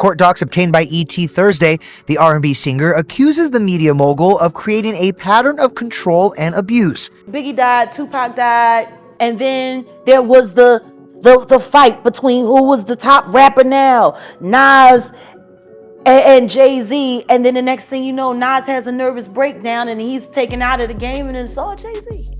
court docs obtained by ET Thursday, the R&B singer accuses the media mogul of creating a pattern of control and abuse. Biggie died, Tupac died, and then there was the fight between who was the top rapper now, Nas and Jay-Z, and then the next thing you know, Nas has a nervous breakdown and he's taken out of the game and then saw Jay-Z.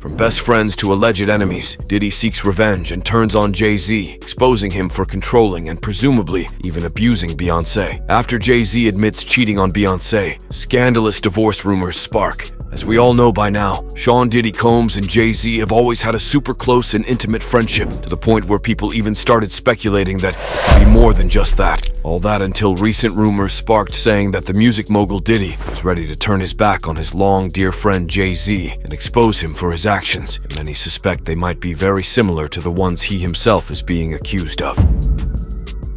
From best friends to alleged enemies, Diddy seeks revenge and turns on Jay-Z, exposing him for controlling and presumably even abusing Beyoncé. After Jay-Z admits cheating on Beyoncé, scandalous divorce rumors spark. As we all know by now, Sean Diddy Combs and Jay-Z have always had a super close and intimate friendship, to the point where people even started speculating that it could be more than just that. All that until recent rumors sparked saying that the music mogul Diddy was ready to turn his back on his long dear friend Jay-Z and expose him for his actions, and many suspect they might be very similar to the ones he himself is being accused of.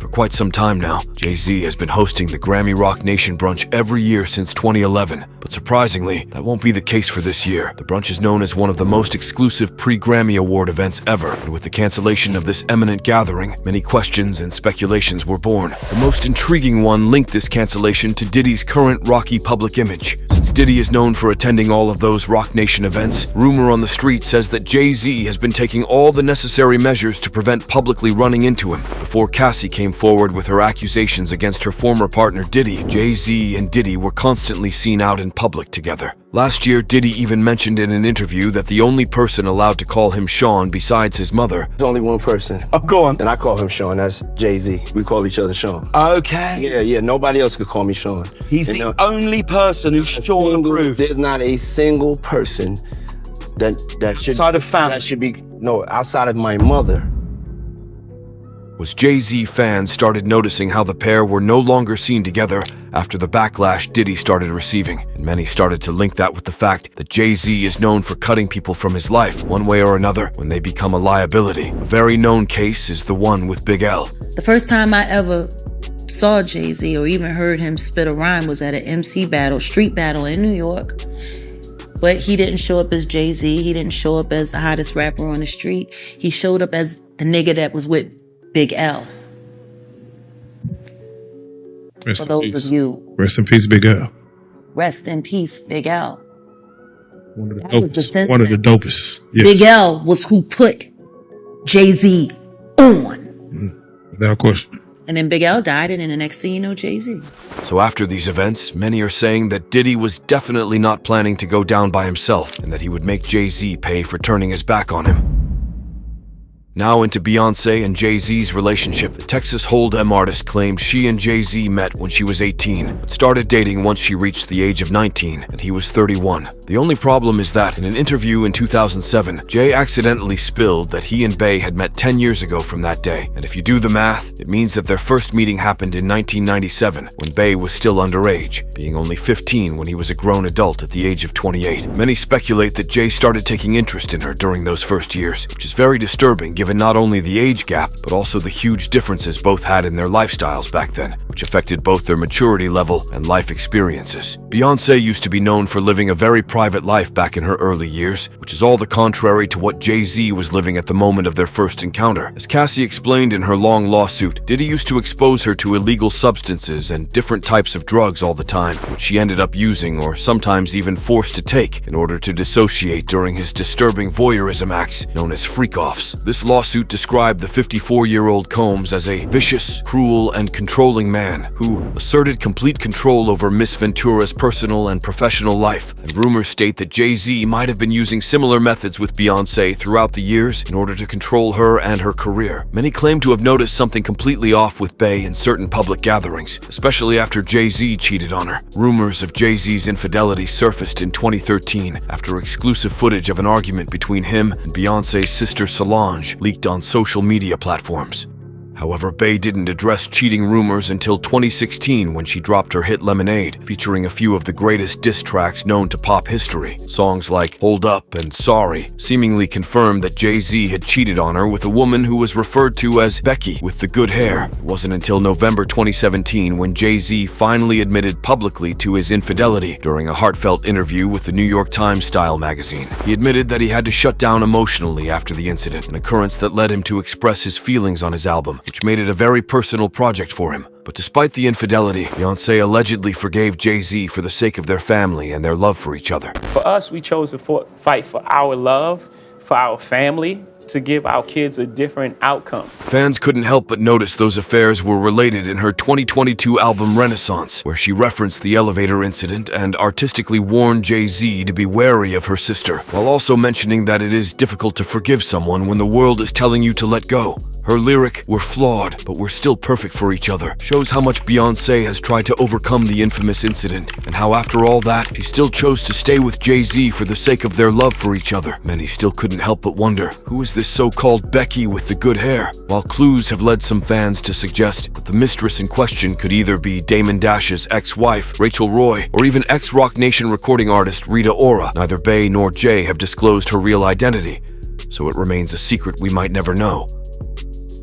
For quite some time now, Jay-Z has been hosting the Grammy Rock Nation brunch every year since 2011, but surprisingly, that won't be the case for this year. The brunch is known as one of the most exclusive pre-Grammy Award events ever, and with the cancellation of this eminent gathering, many questions and speculations were born. The most intriguing one linked this cancellation to Diddy's current rocky public image. Since Diddy is known for attending all of those Rock Nation events, rumor on the street says that Jay-Z has been taking all the necessary measures to prevent publicly running into him. Before Cassie came forward with her accusations against her former partner Diddy, Jay-Z and Diddy were constantly seen out in public together. Last year, Diddy even mentioned in an interview that the only person allowed to call him Sean besides his mother. There's only one person. Oh, go on. And I call him Sean. That's Jay-Z. We call each other Sean. Okay. Yeah. Nobody else could call me Sean. He's the only person who's Sean approved. There's not a single person that should... Outside of family. That should be... No, outside of my mother. Was Jay-Z fans started noticing how the pair were no longer seen together after the backlash Diddy started receiving, and many started to link that with the fact that Jay-Z is known for cutting people from his life one way or another when they become a liability. A very known case is the one with Big L. The first time I ever saw Jay-Z or even heard him spit a rhyme was at an MC battle, street battle in New York. But he didn't show up as Jay-Z. He didn't show up as the hottest rapper on the street. He showed up as the nigga that was with Big L. Rest For those of you. Rest in peace, Big L. Rest in peace, Big L. One of the That was dopest. the One of the dopest. Yes. Big L was who put Jay-Z on. Without question. And then Big L died, and then the next thing you know, Jay-Z. So after these events, many are saying that Diddy was definitely not planning to go down by himself, and that he would make Jay-Z pay for turning his back on him. Now into Beyoncé and Jay-Z's relationship, the Texas Hold'em artist claimed she and Jay-Z met when she was 18, but started dating once she reached the age of 19, and he was 31. The only problem is that, in an interview in 2007, Jay accidentally spilled that he and Bey had met 10 years ago from that day, and if you do the math, it means that their first meeting happened in 1997, when Bey was still underage, being only 15 when he was a grown adult at the age of 28. Many speculate that Jay started taking interest in her during those first years, which is very disturbing given not only the age gap, but also the huge differences both had in their lifestyles back then, which affected both their maturity level and life experiences. Beyoncé used to be known for living a very private life back in her early years, which is all the contrary to what Jay-Z was living at the moment of their first encounter. As Cassie explained in her long lawsuit, Diddy used to expose her to illegal substances and different types of drugs all the time, which she ended up using or sometimes even forced to take in order to dissociate during his disturbing voyeurism acts known as freak-offs. This lawsuit described the 54-year-old Combs as a vicious, cruel, and controlling man who asserted complete control over Miss Ventura's personal and professional life, and rumors state that Jay-Z might have been using similar methods with Beyoncé throughout the years in order to control her and her career. Many claim to have noticed something completely off with Bey in certain public gatherings, especially after Jay-Z cheated on her. Rumors of Jay-Z's infidelity surfaced in 2013 after exclusive footage of an argument between him and Beyoncé's sister Solange leaked on social media platforms. However, Bey didn't address cheating rumors until 2016 when she dropped her hit Lemonade, featuring a few of the greatest diss tracks known to pop history. Songs like Hold Up and Sorry seemingly confirmed that Jay-Z had cheated on her with a woman who was referred to as Becky with the good hair. It wasn't until November 2017 when Jay-Z finally admitted publicly to his infidelity during a heartfelt interview with the New York Times style magazine. He admitted that he had to shut down emotionally after the incident, an occurrence that led him to express his feelings on his album, which made it a very personal project for him. But despite the infidelity, Beyoncé allegedly forgave Jay-Z for the sake of their family and their love for each other. For us, we chose to fight for our love, for our family, to give our kids a different outcome. Fans couldn't help but notice those affairs were related in her 2022 album Renaissance, where she referenced the elevator incident and artistically warned Jay-Z to be wary of her sister, while also mentioning that it is difficult to forgive someone when the world is telling you to let go. Her lyric, "We're flawed, but we're still perfect for each other," shows how much Beyoncé has tried to overcome the infamous incident, and how after all that, she still chose to stay with Jay-Z for the sake of their love for each other. Many still couldn't help but wonder, who is this so-called Becky with the good hair? While clues have led some fans to suggest that the mistress in question could either be Damon Dash's ex-wife, Rachel Roy, or even ex-Rock Nation recording artist Rita Ora, neither Bey nor Jay have disclosed her real identity, so it remains a secret we might never know.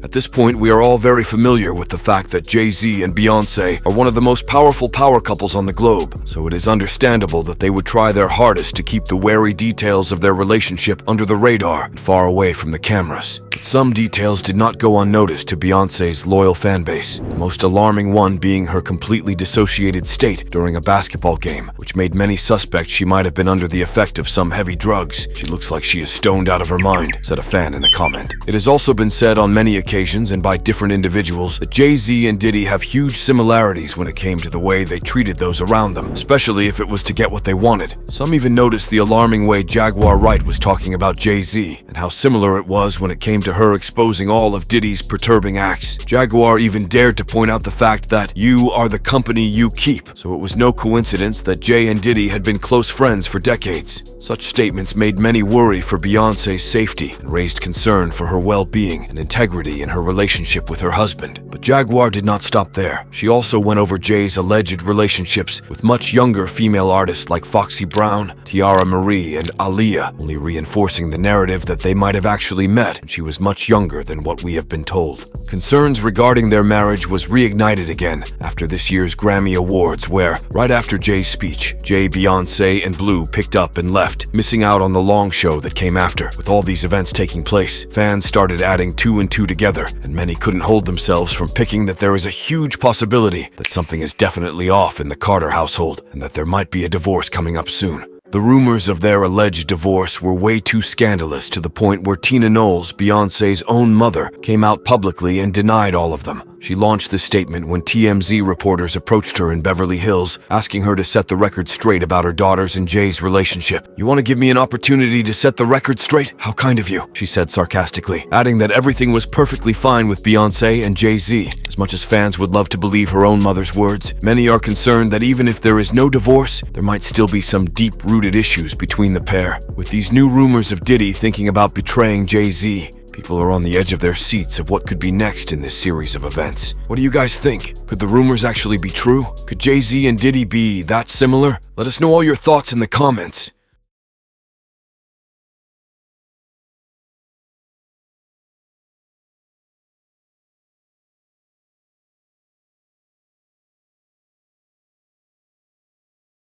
At this point, we are all very familiar with the fact that Jay-Z and Beyoncé are one of the most powerful power couples on the globe, so it is understandable that they would try their hardest to keep the wary details of their relationship under the radar and far away from the cameras. But some details did not go unnoticed to Beyoncé's loyal fanbase, the most alarming one being her completely dissociated state during a basketball game, which made many suspect she might have been under the effect of some heavy drugs. "She looks like she is stoned out of her mind," said a fan in a comment. It has also been said on many occasions and by different individuals that Jay-Z and Diddy have huge similarities when it came to the way they treated those around them, especially if it was to get what they wanted. Some even noticed the alarming way Jaguar Wright was talking about Jay-Z and how similar it was when it came to her exposing all of Diddy's perturbing acts. Jaguar even dared to point out the fact that "you are the company you keep," so it was no coincidence that Jay and Diddy had been close friends for decades. Such statements made many worry for Beyoncé's safety and raised concern for her well-being and integrity in her relationship with her husband. But Jaguar did not stop there. She also went over Jay's alleged relationships with much younger female artists like Foxy Brown, Tiara Marie, and Aaliyah, only reinforcing the narrative that they might have actually met when she was much younger than what we have been told. Concerns regarding their marriage was reignited again after this year's Grammy Awards, where, right after Jay's speech, Jay, Beyoncé, and Blue picked up and left, missing out on the long show that came after. With all these events taking place, fans started adding two and two together, and many couldn't hold themselves from picking that there is a huge possibility that something is definitely off in the Carter household, and that there might be a divorce coming up soon. The rumors of their alleged divorce were way too scandalous to the point where Tina Knowles, Beyoncé's own mother, came out publicly and denied all of them. She launched this statement when TMZ reporters approached her in Beverly Hills, asking her to set the record straight about her daughter's and Jay's relationship. "You want to give me an opportunity to set the record straight? How kind of you," she said sarcastically, adding that everything was perfectly fine with Beyoncé and Jay-Z. As much as fans would love to believe her own mother's words, many are concerned that even if there is no divorce, there might still be some deep-rooted issues between the pair. With these new rumors of Diddy thinking about betraying Jay-Z, people are on the edge of their seats of what could be next in this series of events. What do you guys think? Could the rumors actually be true? Could Jay-Z and Diddy be that similar? Let us know all your thoughts in the comments.